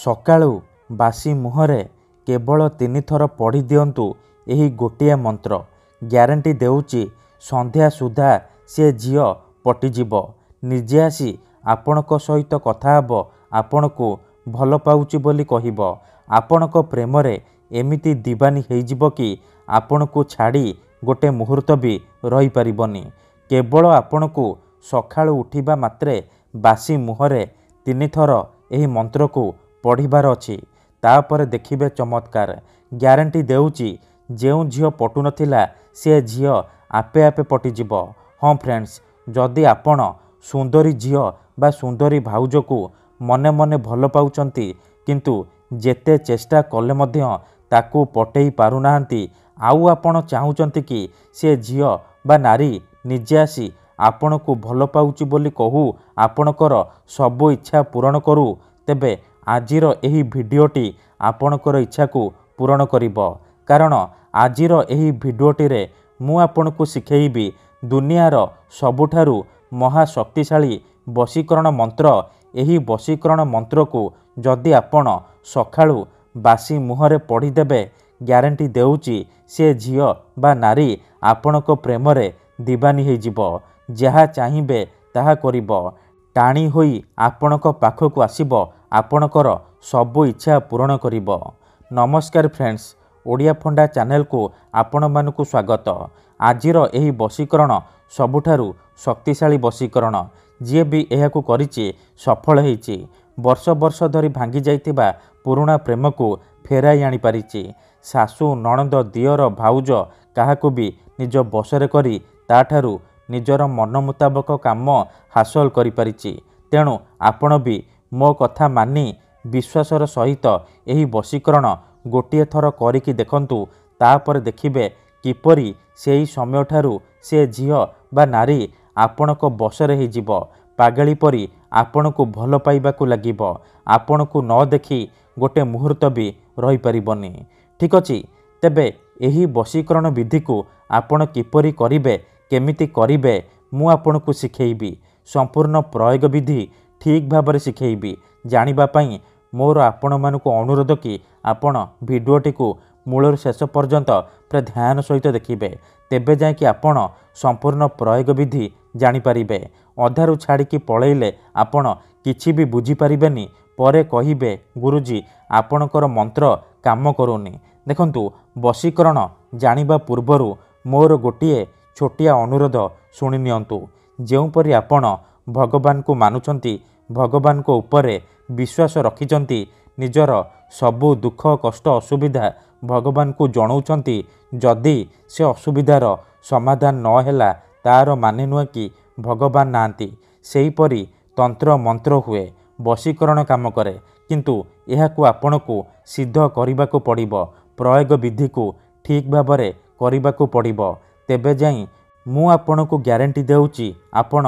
ସକାଳୁ ବାସି ମୁହଁରେ କେବଳ 3 ଥର ପଢ଼ି ଦିଅନ୍ତୁ ଏହି ଗୋଟିଏ ମନ୍ତ୍ର। ଗ୍ୟାରେଣ୍ଟି ଦେଉଛି ସନ୍ଧ୍ୟା ସୁଦ୍ଧା ସେ ଝିଅ ପଟିଯିବ। ନିଜେ ଆସି ଆପଣଙ୍କ ସହିତ କଥା ହେବ, ଆପଣଙ୍କୁ ଭଲ ପାଉଛି ବୋଲି କହିବ। ଆପଣଙ୍କ ପ୍ରେମରେ ଏମିତି ଦିବାନୀ ହେଇଯିବ କି ଆପଣଙ୍କୁ ଛାଡ଼ି ଗୋଟେ ମୁହୂର୍ତ୍ତ ବି ରହିପାରିବନି। କେବଳ ଆପଣଙ୍କୁ ସକାଳୁ ଉଠିବା ମାତ୍ରେ ବାସି ମୁହଁରେ 3 ଥର ଏହି ମନ୍ତ୍ରକୁ ପଢ଼ିବାର ଅଛି। ତାପରେ ଦେଖିବେ ଚମତ୍କାର। ଗ୍ୟାରେଣ୍ଟି ଦେଉଛି ଯେଉଁ ଝିଅ ପଟୁନଥିଲା ସେ ଝିଅ ଆପେ ଆପେ ପଟିଯିବ। ହଁ ଫ୍ରେଣ୍ଡସ୍, ଯଦି ଆପଣ ସୁନ୍ଦରୀ ଝିଅ ବା ସୁନ୍ଦରୀ ଭାଉଜକୁ ମନେ ମନେ ଭଲ ପାଉଛନ୍ତି, କିନ୍ତୁ ଯେତେ ଚେଷ୍ଟା କଲେ ମଧ୍ୟ ତାକୁ ପଟେଇ ପାରୁନାହାନ୍ତି, ଆଉ ଆପଣ ଚାହୁଁଛନ୍ତି କି ସେ ଝିଅ ବା ନାରୀ ନିଜେ ଆସି ଆପଣଙ୍କୁ ଭଲ ପାଉଛି ବୋଲି କହୁ, ଆପଣଙ୍କର ସବୁ ଇଚ୍ଛା ପୂରଣ କରୁ, ତେବେ ଆଜିର ଏହି ଭିଡ଼ିଓଟି ଆପଣଙ୍କର ଇଚ୍ଛାକୁ ପୂରଣ କରିବ। କାରଣ ଆଜିର ଏହି ଭିଡ଼ିଓଟିରେ ମୁଁ ଆପଣଙ୍କୁ ଶିଖେଇବି ଦୁନିଆର ସବୁଠାରୁ ମହାଶକ୍ତିଶାଳୀ ବଶୀକରଣ ମନ୍ତ୍ର। ଏହି ବଶୀକରଣ ମନ୍ତ୍ରକୁ ଯଦି ଆପଣ ସକାଳୁ ବାସି ମୁହଁରେ ପଢ଼ିଦେବେ, ଗ୍ୟାରେଣ୍ଟି ଦେଉଛି ସେ ଝିଅ ବା ନାରୀ ଆପଣଙ୍କ ପ୍ରେମରେ ଦିବାନୀ ହେଇଯିବ। ଯାହା ଚାହିଁବେ ତାହା କରିବ। ଟାଣି ହୋଇ ଆପଣଙ୍କ ପାଖକୁ ଆସିବ, ଆପଣଙ୍କର ସବୁ ଇଚ୍ଛା ପୂରଣ କରିବ। ନମସ୍କାର ଫ୍ରେଣ୍ଡସ୍, ଓଡ଼ିଆ ଫଣ୍ଡା ଚ୍ୟାନେଲକୁ ଆପଣମାନଙ୍କୁ ସ୍ୱାଗତ। ଆଜିର ଏହି ବଶୀକରଣ ସବୁଠାରୁ ଶକ୍ତିଶାଳୀ ବଶୀକରଣ। ଯିଏ ବି ଏହାକୁ କରିଛି ସଫଳ ହେଇଛି। ବର୍ଷ ବର୍ଷ ଧରି ଭାଙ୍ଗି ଯାଇଥିବା ପୁରୁଣା ପ୍ରେମକୁ ଫେରାଇ ଆଣିପାରିଛି। ଶାଶୁ, ନଣନ୍ଦ, ଦିଅର, ଭାଉଜ କାହାକୁ ବି ନିଜ ବଶରେ କରି ତାଠାରୁ ନିଜର ମନ ମୁତାବକ କାମ ହାସଲ କରିପାରିଛି। ତେଣୁ ଆପଣ ବି ମୋ କଥା ମାନି ବିଶ୍ୱାସର ସହିତ ଏହି ବଶୀକରଣ ଗୋଟିଏ ଥର କରିକି ଦେଖନ୍ତୁ। ତାପରେ ଦେଖିବେ କିପରି ସେହି ସମୟଠାରୁ ସେ ଝିଅ ବା ନାରୀ ଆପଣଙ୍କ ବଶରେ ହେଇଯିବ। ପାଗଳି ପରି ଆପଣଙ୍କୁ ଭଲ ପାଇବାକୁ ଲାଗିବ। ଆପଣଙ୍କୁ ନ ଦେଖି ଗୋଟେ ମୁହୂର୍ତ୍ତ ବି ରହିପାରିବନି। ଠିକ୍ ଅଛି, ତେବେ ଏହି ବଶୀକରଣ ବିଧିକୁ ଆପଣ କିପରି କରିବେ, କେମିତି କରିବେ, ମୁଁ ଆପଣଙ୍କୁ ଶିଖେଇବି। ସମ୍ପୂର୍ଣ୍ଣ ପ୍ରୟୋଗ ବିଧି ଠିକ୍ ଭାବରେ ଶିଖେଇବି। ଜାଣିବା ପାଇଁ ମୋର ଆପଣମାନଙ୍କୁ ଅନୁରୋଧ କି ଆପଣ ଭିଡ଼ିଓଟିକୁ ମୂଳରୁ ଶେଷ ପର୍ଯ୍ୟନ୍ତ ପୁରା ଧ୍ୟାନ ସହିତ ଦେଖିବେ। ତେବେ ଯାଇକି ଆପଣ ସମ୍ପୂର୍ଣ୍ଣ ପ୍ରୟୋଗ ବିଧି ଜାଣିପାରିବେ। ଅଧାରୁ ଛାଡ଼ିକି ପଳେଇଲେ ଆପଣ କିଛି ବି ବୁଝିପାରିବେନି। ପରେ କହିବେ ଗୁରୁଜୀ ଆପଣଙ୍କର ମନ୍ତ୍ର କାମ କରୁନି। ଦେଖନ୍ତୁ, ବଶୀକରଣ ଜାଣିବା ପୂର୍ବରୁ ମୋର ଗୋଟିଏ ଛୋଟିଆ ଅନୁରୋଧ ଶୁଣି ନିଅନ୍ତୁ। ଯେଉଁପରି ଆପଣ ଭଗବାନଙ୍କୁ ମାନୁଛନ୍ତି, ଭଗବାନଙ୍କ ଉପରେ ବିଶ୍ୱାସ ରଖିଛନ୍ତି, ନିଜର ସବୁ ଦୁଃଖ କଷ୍ଟ ଅସୁବିଧା ଭଗବାନଙ୍କୁ ଜଣାଉଛନ୍ତି, ଯଦି ସେ ଅସୁବିଧାର ସମାଧାନ ନ ହେଲା ତାର ମାନେ ନୁହେଁ କି ଭଗବାନ ନାହାନ୍ତି। ସେହିପରି ତନ୍ତ୍ର ମନ୍ତ୍ର ହୁଏ, ବଶୀକରଣ କାମ କରେ, କିନ୍ତୁ ଏହାକୁ ଆପଣଙ୍କୁ ସିଦ୍ଧ କରିବାକୁ ପଡ଼ିବ। ପ୍ରୟୋଗ ବିଧିକୁ ଠିକ୍ ଭାବରେ କରିବାକୁ ପଡ଼ିବ। ତେବେ ଯାଇ ମୁଁ ଆପଣଙ୍କୁ ଗ୍ୟାରେଣ୍ଟି ଦେଉଛି ଆପଣ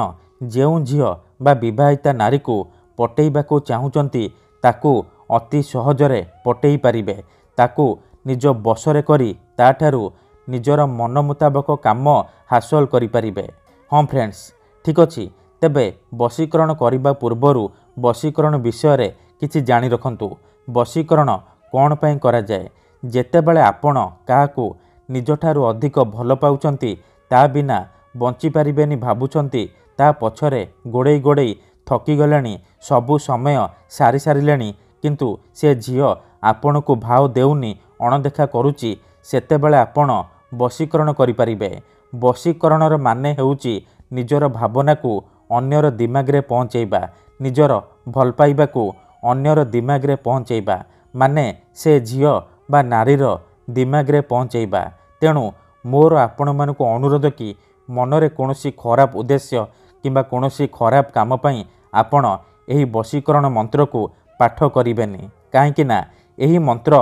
ଯେଉଁ ଝିଅ ବା ବିବାହିତା ନାରୀକୁ ପଟେଇବାକୁ ଚାହୁଁଛନ୍ତି ତାକୁ ଅତି ସହଜରେ ପଟେଇ ପାରିବେ। ତାକୁ ନିଜ ବଶରେ କରି ତାଠାରୁ ନିଜର ମନ ମୁତାବକ କାମ ହାସଲ କରିପାରିବେ। ହଁ ଫ୍ରେଣ୍ଡସ୍, ଠିକ୍ ଅଛି। ତେବେ ବଶୀକରଣ କରିବା ପୂର୍ବରୁ ବଶୀକରଣ ବିଷୟରେ କିଛି ଜାଣି ରଖନ୍ତୁ। ବଶୀକରଣ କ'ଣ ପାଇଁ କରାଯାଏ? ଯେତେବେଳେ ଆପଣ କାହାକୁ ନିଜଠାରୁ ଅଧିକ ଭଲ ପାଉଛନ୍ତି, ତା ବିନା ବଞ୍ଚିପାରିବେନି ଭାବୁଛନ୍ତି, ତା ପଛରେ ଗୋଡ଼େଇ ଗୋଡ଼େଇ ଥକିଗଲେଣି, ସବୁ ସମୟ ସାରି ସାରିଲେଣି, କିନ୍ତୁ ସେ ଝିଅ ଆପଣଙ୍କୁ ଭାව ଦେଉନି, ଅଣଦେଖା କରୁଛି, ସେତେବେଳେ ଆପଣ ବଶୀକରଣ କରିପାରିବେ। ବଶୀକରଣର ମାନେ ହେଉଛି ନିଜର ଭାବନାକୁ ଅନ୍ୟର ଦିମାଗରେ ପହଞ୍ଚେଇବା, ନିଜର ଭଲ ପାଇବାକୁ ଅନ୍ୟର ଦିମାଗରେ ପହଞ୍ଚେଇବା, ମାନେ ସେ ଝିଅ ବା ନାରୀର ଦିମାଗରେ ପହଞ୍ଚେଇବା। ତେଣୁ ମୋର ଆପଣମାନଙ୍କୁ ଅନୁରୋଧ କି ମନରେ କୌଣସି ଖରାପ ଉଦ୍ଦେଶ୍ୟ କିମ୍ବା କୌଣସି ଖରାପ କାମ ପାଇଁ ଆପଣ ଏହି ବଶୀକରଣ ମନ୍ତ୍ରକୁ ପାଠ କରିବେନି। କାହିଁକି ନା ଏହି ମନ୍ତ୍ର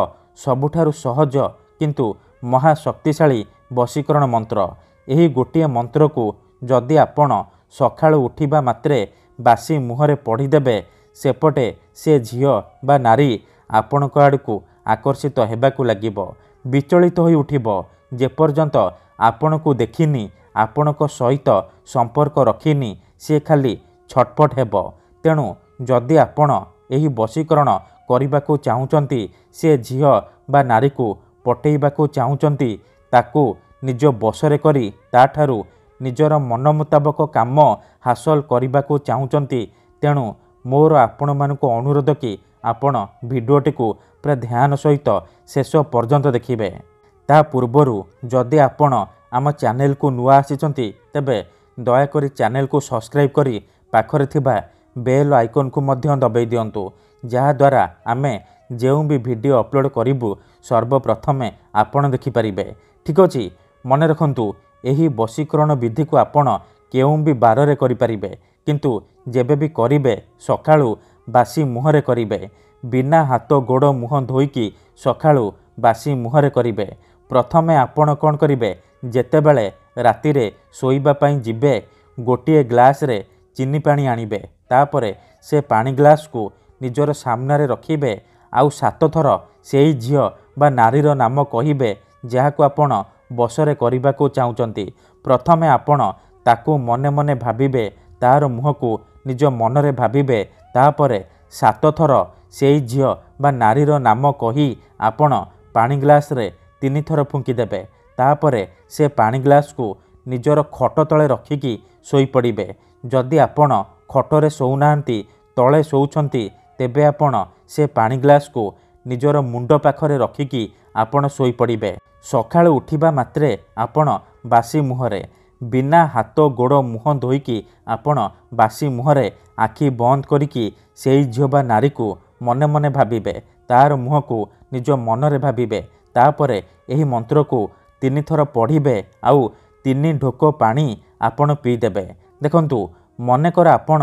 ସବୁଠାରୁ ସହଜ କିନ୍ତୁ ମହାଶକ୍ତିଶାଳୀ ବଶୀକରଣ ମନ୍ତ୍ର। ଏହି ଗୋଟିଏ ମନ୍ତ୍ରକୁ ଯଦି ଆପଣ ସକାଳୁ ଉଠିବା ମାତ୍ରେ ବାସି ମୁହଁରେ ପଢ଼ିଦେବେ, ସେପଟେ ସେ ଝିଅ ବା ନାରୀ ଆପଣଙ୍କ ଆଡ଼କୁ ଆକର୍ଷିତ ହେବାକୁ ଲାଗିବ। ବିଚଳିତ ହୋଇ ଉଠିବ। ଯେପର୍ଯ୍ୟନ୍ତ ଆପଣଙ୍କୁ ଦେଖିନି, ଆପଣଙ୍କ ସହିତ ସମ୍ପର୍କ ରଖିନି, ସେ ଖାଲି ଛଟପଟ ହେବ। ତେଣୁ ଯଦି ଆପଣ ଏହି ବଶୀକରଣ କରିବାକୁ ଚାହୁଁଛନ୍ତି, ସେ ଝିଅ ବା ନାରୀକୁ ପଟେଇବାକୁ ଚାହୁଁଛନ୍ତି, ତାକୁ ନିଜ ବଶରେ କରି ତାଠାରୁ ନିଜର ମନ ମୁତାବକ କାମ ହାସଲ କରିବାକୁ ଚାହୁଁଛନ୍ତି, ତେଣୁ ମୋର ଆପଣମାନଙ୍କୁ ଅନୁରୋଧ କି ଆପଣ ଭିଡ଼ିଓଟିକୁ ପୁରା ଧ୍ୟାନ ସହିତ ଶେଷ ପର୍ଯ୍ୟନ୍ତ ଦେଖିବେ। ତା ପୂର୍ବରୁ ଯଦି ଆପଣ ଆମ ଚ୍ୟାନେଲକୁ ନୂଆ ଆସିଛନ୍ତି, ତେବେ ଦୟାକରି ଚ୍ୟାନେଲକୁ ସବସ୍କ୍ରାଇବ୍ କରି ପାଖରେ ଥିବା ବେଲ୍ ଆଇକନ୍କୁ ମଧ୍ୟ ଦବାଇ ଦିଅନ୍ତୁ, ଯାହାଦ୍ୱାରା ଆମେ ଯେଉଁ ବି ଭିଡ଼ିଓ ଅପଲୋଡ଼ କରିବୁ ସର୍ବପ୍ରଥମେ ଆପଣ ଦେଖିପାରିବେ। ଠିକ୍ ଅଛି, ମନେ ରଖନ୍ତୁ, ଏହି ବଶୀକରଣ ବିଧିକୁ ଆପଣ କେଉଁ ବି ବାରରେ କରିପାରିବେ, କିନ୍ତୁ ଯେବେ ବି କରିବେ ସକାଳୁ ବାସି ମୁହଁରେ କରିବେ। ବିନା ହାତ ଗୋଡ଼ ମୁହଁ ଧୋଇକି ସକାଳୁ ବାସି ମୁହଁରେ କରିବେ। ପ୍ରଥମେ ଆପଣ କ'ଣ କରିବେ, ଯେତେବେଳେ ରାତିରେ ଶୋଇବା ପାଇଁ ଯିବେ, ଗୋଟିଏ ଗ୍ଲାସରେ ଚିନି ପାଣି ଆଣିବେ। ତାପରେ ସେ ପାଣି ଗ୍ଲାସକୁ ନିଜର ସାମ୍ନାରେ ରଖିବେ, ଆଉ 7 ଥର ସେଇ ଝିଅ ବା ନାରୀର ନାମ କହିବେ ଯାହାକୁ ଆପଣ ବଶରେ କରିବାକୁ ଚାହୁଁଛନ୍ତି। ପ୍ରଥମେ ଆପଣ ତାକୁ ମନେ ମନେ ଭାବିବେ, ତାର ମୁହଁକୁ ନିଜ ମନରେ ଭାବିବେ। ତାପରେ 7 ଥର ସେଇ ଝିଅ ବା ନାରୀର ନାମ କହି ଆପଣ ପାଣି ଗ୍ଲାସରେ 3 ଥର ଫୁଙ୍କିଦେବେ। ତାପରେ ସେ ପାଣି ଗ୍ଲାସକୁ ନିଜର ଖଟ ତଳେ ରଖିକି ଶୋଇପଡ଼ିବେ। ଯଦି ଆପଣ ଖଟରେ ଶୋଉନାହାନ୍ତି, ତଳେ ଶୋଉଛନ୍ତି, ତେବେ ଆପଣ ସେ ପାଣି ଗ୍ଲାସକୁ ନିଜର ମୁଣ୍ଡ ପାଖରେ ରଖିକି ଆପଣ ଶୋଇପଡ଼ିବେ। ସକାଳୁ ଉଠିବା ମାତ୍ରେ ଆପଣ ବାସି ମୁହଁରେ, ବିନା ହାତ ଗୋଡ଼ ମୁହଁ ଧୋଇକି ଆପଣ ବାସି ମୁହଁରେ ଆଖି ବନ୍ଦ କରିକି ସେଇ ଝିଅ ବା ନାରୀକୁ ମନେ ମନେ ଭାବିବେ, ତାର ମୁହଁକୁ ନିଜ ମନରେ ଭାବିବେ। ତାପରେ ଏହି ମନ୍ତ୍ରକୁ 3 ଥର ପଢ଼ିବେ, ଆଉ 3 ଢୋକ ପାଣି ଆପଣ ପିଇଦେବେ। ଦେଖନ୍ତୁ, ମନେକର ଆପଣ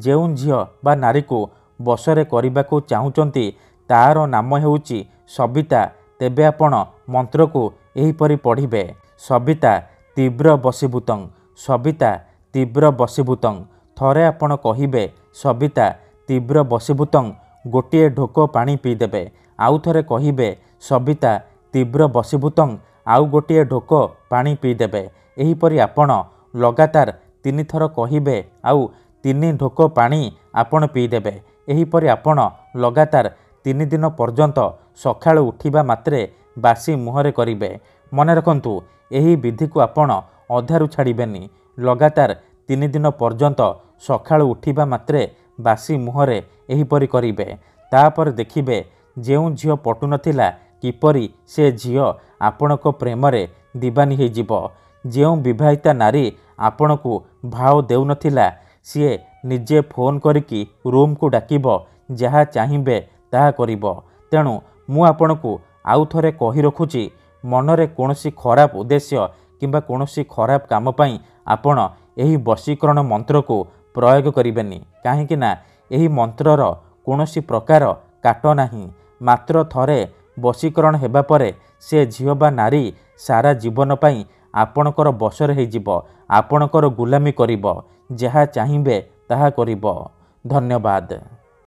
ଯେଉଁ ଝିଅ ବା ନାରୀକୁ ବଶରେ କରିବାକୁ ଚାହୁଁଛନ୍ତି ତାର ନାମ ହେଉଛି ସବିତା, ତେବେ ଆପଣ ମନ୍ତ୍ରକୁ ଏହିପରି ପଢ଼ିବେ, ସବିତା ତୀବ୍ର ବଶୀଭୂତଂ, ସବିତା ତୀବ୍ର ବଶୀଭୂତଂ। ଥରେ ଆପଣ କହିବେ ସବିତା ତୀବ୍ର ବଶୀଭୂତଂ, ଗୋଟିଏ ଢୋକ ପାଣି ପିଇଦେବେ। ଆଉ ଥରେ କହିବେ ସବିତା ତୀବ୍ର ବଶୀଭୂତଂ, ଆଉ ଗୋଟିଏ ଢୋକ ପାଣି ପିଇଦେବେ। ଏହିପରି ଆପଣ ଲଗାତାର 3 ଥର କହିବେ, ଆଉ 3 ଢୋକ ପାଣି ଆପଣ ପିଇଦେବେ। ଏହିପରି ଆପଣ ଲଗାତାର 3 ଦିନ ପର୍ଯ୍ୟନ୍ତ ସକାଳୁ ଉଠିବା ମାତ୍ରେ ବାସି ମୁହଁରେ କରିବେ। ମନେ ରଖନ୍ତୁ, ଏହି ବିଧିକୁ ଆପଣ ଅଧାରୁ ଛାଡ଼ିବେନି। ଲଗାତାର 3 ଦିନ ପର୍ଯ୍ୟନ୍ତ ସକାଳୁ ଉଠିବା ମାତ୍ରେ ବାସି ମୁହଁରେ ଏହିପରି କରିବେ। ତାପରେ ଦେଖିବେ ଯେଉଁ ଝିଅ ପଟୁନଥିଲା, କିପରି ସେ ଝିଅ ଆପଣଙ୍କ ପ୍ରେମରେ ଦିବାନୀ ହୋଇଯିବ। ଯେଉଁ ବିବାହିତା ନାରୀ ଆପଣଙ୍କୁ ଭାव ଦେଉନଥିଲା, ସିଏ ନିଜେ ଫୋନ୍ କରିକି ରୁମ୍କୁ ଡାକିବ, ଯାହା ଚାହିଁବେ ତାହା କରିବ। ତେଣୁ ମୁଁ ଆପଣଙ୍କୁ ଆଉ ଥରେ କହି ରଖୁଛି, ମନରେ କୌଣସି ଖରାପ ଉଦ୍ଦେଶ୍ୟ କିମ୍ବା କୌଣସି ଖରାପ କାମ ପାଇଁ ଆପଣ ଏହି ବଶୀକରଣ ମନ୍ତ୍ରକୁ ପ୍ରୟୋଗ କରିବେନି। କାହିଁକି ନା ଏହି ମନ୍ତ୍ରର କୌଣସି ପ୍ରକାର କାଟ ନାହିଁ। ମାତ୍ର ଥରେ ବଶୀକରଣ ହେବା ପରେ ସେ ଝିଅ ବା ନାରୀ ସାରା ଜୀବନ ପାଇଁ ଆପଣଙ୍କର ବଶରେ ହୋଇଯିବ, ଆପଣଙ୍କର ଗୁଲାମୀ କରିବ, ଯାହା ଚାହିଁବେ ତାହା କରିବ। ଧନ୍ୟବାଦ।